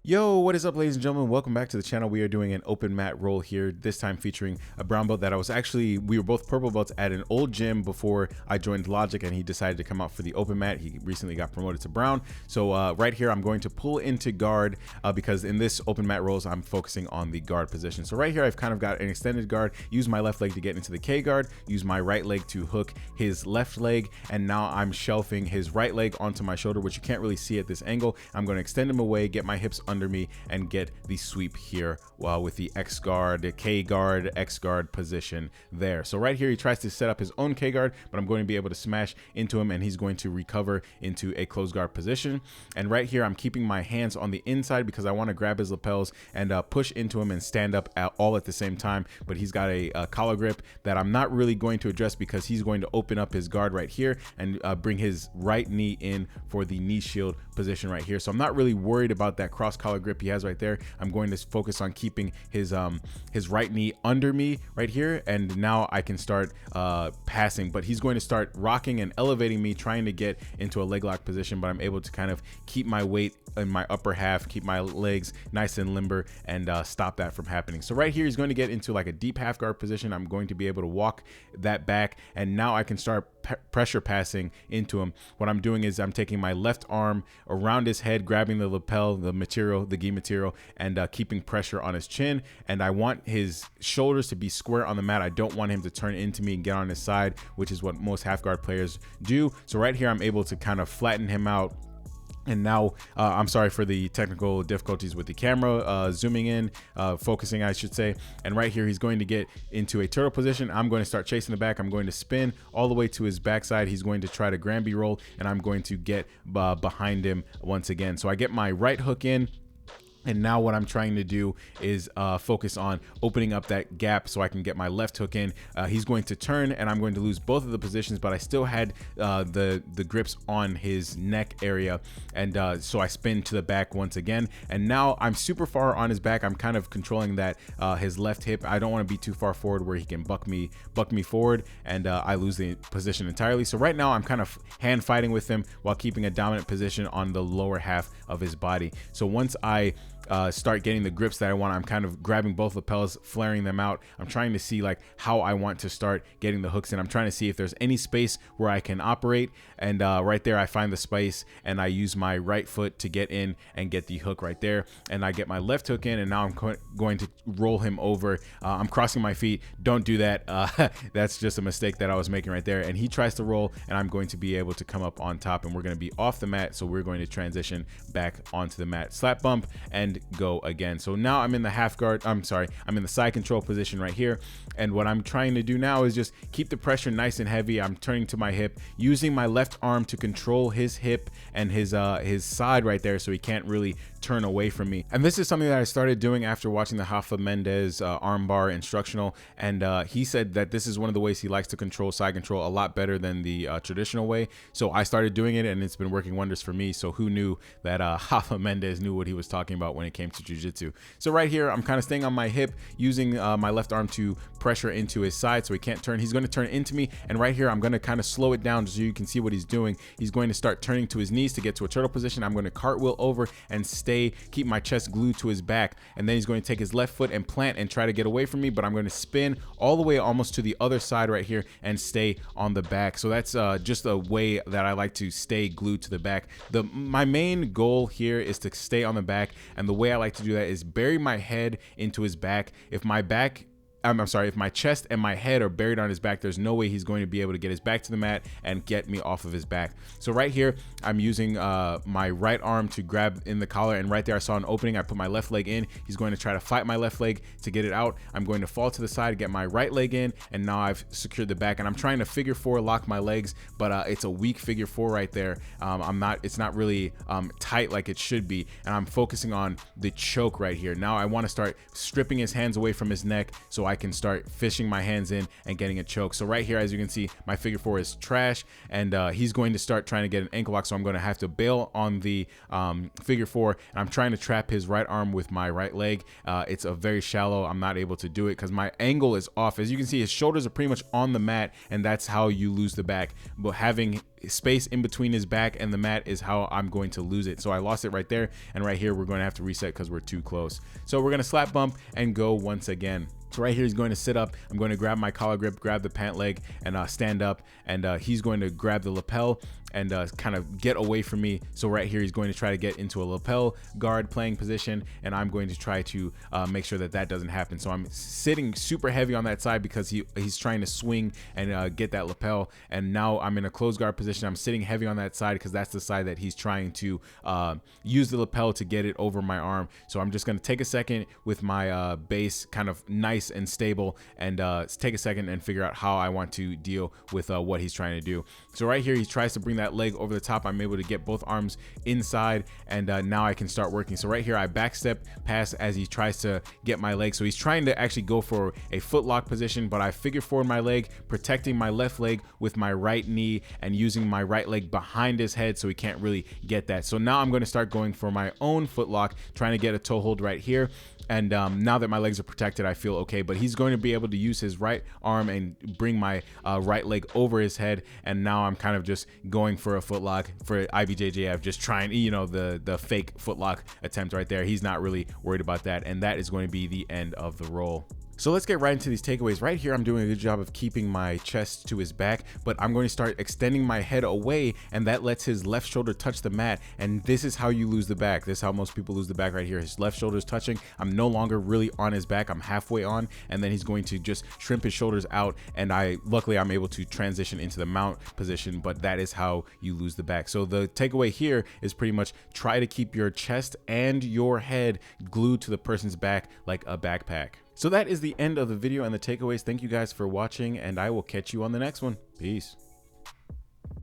Yo, what is up, ladies and gentlemen? Welcome back to the channel. We are doing an open mat roll here, this time featuring a brown belt that we were both purple belts at an old gym before I joined Logic, and he decided to come out for the open mat. He recently got promoted to brown. So right here, I'm going to pull into guard because in this open mat rolls, I'm focusing on the guard position. So right here, I've kind of got an extended guard, use my left leg to get into the K guard, use my right leg to hook his left leg, and now I'm shelving his right leg onto my shoulder, which you can't really see at this angle. I'm going to extend him away, get my hips under me, and get the sweep here with the X guard, the K guard, X guard position there. So right here, he tries to set up his own K guard, but I'm going to be able to smash into him, and he's going to recover into a closed guard position. And right here, I'm keeping my hands on the inside because I want to grab his lapels and push into him and stand up all at the same time. But he's got a collar grip that I'm not really going to address because he's going to open up his guard right here and bring his right knee in for the knee shield position right here. So I'm not really worried about that cross collar grip he has right there. I'm going to focus on keeping his right knee under me right here, and now I can start passing. But he's going to start rocking and elevating me, trying to get into a leg lock position, but I'm able to kind of keep my weight in my upper half, keep my legs nice and limber, and stop that from happening. So right here, he's going to get into like a deep half guard position. I'm going to be able to walk that back, and now I can start pressure passing into him. What I'm doing is I'm taking my left arm around his head, grabbing the lapel, the gi material, and keeping pressure on his chin. And I want his shoulders to be square on the mat. I don't want him to turn into me and get on his side, which is what most half guard players do. So right here, I'm able to kind of flatten him out. And now I'm sorry for the technical difficulties with the camera zooming in, focusing, I should say. And right here, he's going to get into a turtle position. I'm going to start chasing the back. I'm going to spin all the way to his backside. He's going to try to Granby roll, and I'm going to get behind him once again. So I get my right hook in. And now what I'm trying to do is focus on opening up that gap so I can get my left hook in. He's going to turn, and I'm going to lose both of the positions, but I still had the grips on his neck area. And so I spin to the back once again. And now I'm super far on his back. I'm kind of controlling that his left hip. I don't want to be too far forward where he can buck me forward, and I lose the position entirely. So right now I'm kind of hand fighting with him while keeping a dominant position on the lower half of his body. So once I start getting the grips that I want, I'm kind of grabbing both lapels, flaring them out. I'm trying to see like how I want to start getting the hooks in. I'm trying to see if there's any space where I can operate, and right there I find the space, and I use my right foot to get in and get the hook right there, and I get my left hook in, and now I'm going to roll him over. I'm crossing my feet. Don't do that. That's just a mistake that I was making right there. And he tries to roll, and I'm going to be able to come up on top, and we're going to be off the mat, so we're going to transition back onto the mat, slap bump, and go again. So now I'm in the half guard, I'm in the side control position right here, and what I'm trying to do now is just keep the pressure nice and heavy. I'm turning to my hip, using my left arm to control his hip and his side right there, so he can't really turn away from me. And this is something that I started doing after watching the Rafa Mendes armbar instructional, and he said that this is one of the ways he likes to control side control a lot better than the traditional way. So I started doing it, and it's been working wonders for me. So who knew that Rafa Mendes knew what he was talking about when it came to jiu-jitsu. So right here, I'm kind of staying on my hip, using my left arm to pressure into his side so he can't turn. He's going to turn into me, and right here I'm going to kind of slow it down so you can see what he's doing. He's going to start turning to his knees to get to a turtle position. I'm going to cartwheel over and keep my chest glued to his back, and then he's going to take his left foot and plant and try to get away from me, but I'm going to spin all the way almost to the other side right here and stay on the back. So that's just a way that I like to stay glued to the back. My main goal here is to stay on the back, and the way I like to do that is bury my head into his back. If my chest and my head are buried on his back, there's no way he's going to be able to get his back to the mat and get me off of his back. So right here, I'm using my right arm to grab in the collar, and right there I saw an opening. I put my left leg in. He's going to try to fight my left leg to get it out. I'm going to fall to the side, get my right leg in, and now I've secured the back, and I'm trying to figure four lock my legs, but it's a weak figure four right there. It's not really tight like it should be, and I'm focusing on the choke right here. Now I want to start stripping his hands away from his neck so I I can start fishing my hands in and getting a choke. So right here, as you can see, my figure four is trash, and he's going to start trying to get an ankle lock. So I'm going to have to bail on the figure four, and I'm trying to trap his right arm with my right leg. It's a very shallow. I'm not able to do it because my angle is off. As you can see, his shoulders are pretty much on the mat, and that's how you lose the back. But having space in between his back and the mat is how I'm going to lose it. So I lost it right there, and right here we're going to have to reset because we're too close. So we're going to slap bump and go once again. So right here he's going to sit up. I'm going to grab my collar grip, grab the pant leg, and stand up, and he's going to grab the lapel and kind of get away from me. So right here he's going to try to get into a lapel guard playing position, and I'm going to try to make sure that that doesn't happen. So I'm sitting super heavy on that side because he's trying to swing and get that lapel, and now I'm in a closed guard position. I'm sitting heavy on that side because that's the side that he's trying to use the lapel to get it over my arm. So I'm just going to take a second with my base kind of nice and stable, and take a second and figure out how I want to deal with what he's trying to do. So right here he tries to bring that leg over the top. I'm able to get both arms inside, and now I can start working. So right here I backstep pass as he tries to get my leg. So he's trying to actually go for a foot lock position, but I figure forward my leg, protecting my left leg with my right knee and using my right leg behind his head so he can't really get that. So now I'm going to start going for my own foot lock, trying to get a toe hold right here. And now that my legs are protected, I feel okay, but he's going to be able to use his right arm and bring my right leg over his head. And now I'm kind of just going for a foot lock for IBJJF, just trying, you know, the fake foot lock attempt right there. He's not really worried about that, and that is going to be the end of the roll. So let's get right into these takeaways. Right here, I'm doing a good job of keeping my chest to his back, but I'm going to start extending my head away, and that lets his left shoulder touch the mat. And this is how you lose the back. This is how most people lose the back right here. His left shoulder is touching. I'm no longer really on his back. I'm halfway on, and then he's going to just shrimp his shoulders out. And luckily I'm able to transition into the mount position, but that is how you lose the back. So the takeaway here is pretty much try to keep your chest and your head glued to the person's back like a backpack. So that is the end of the video and the takeaways. Thank you guys for watching, and I will catch you on the next one. Peace.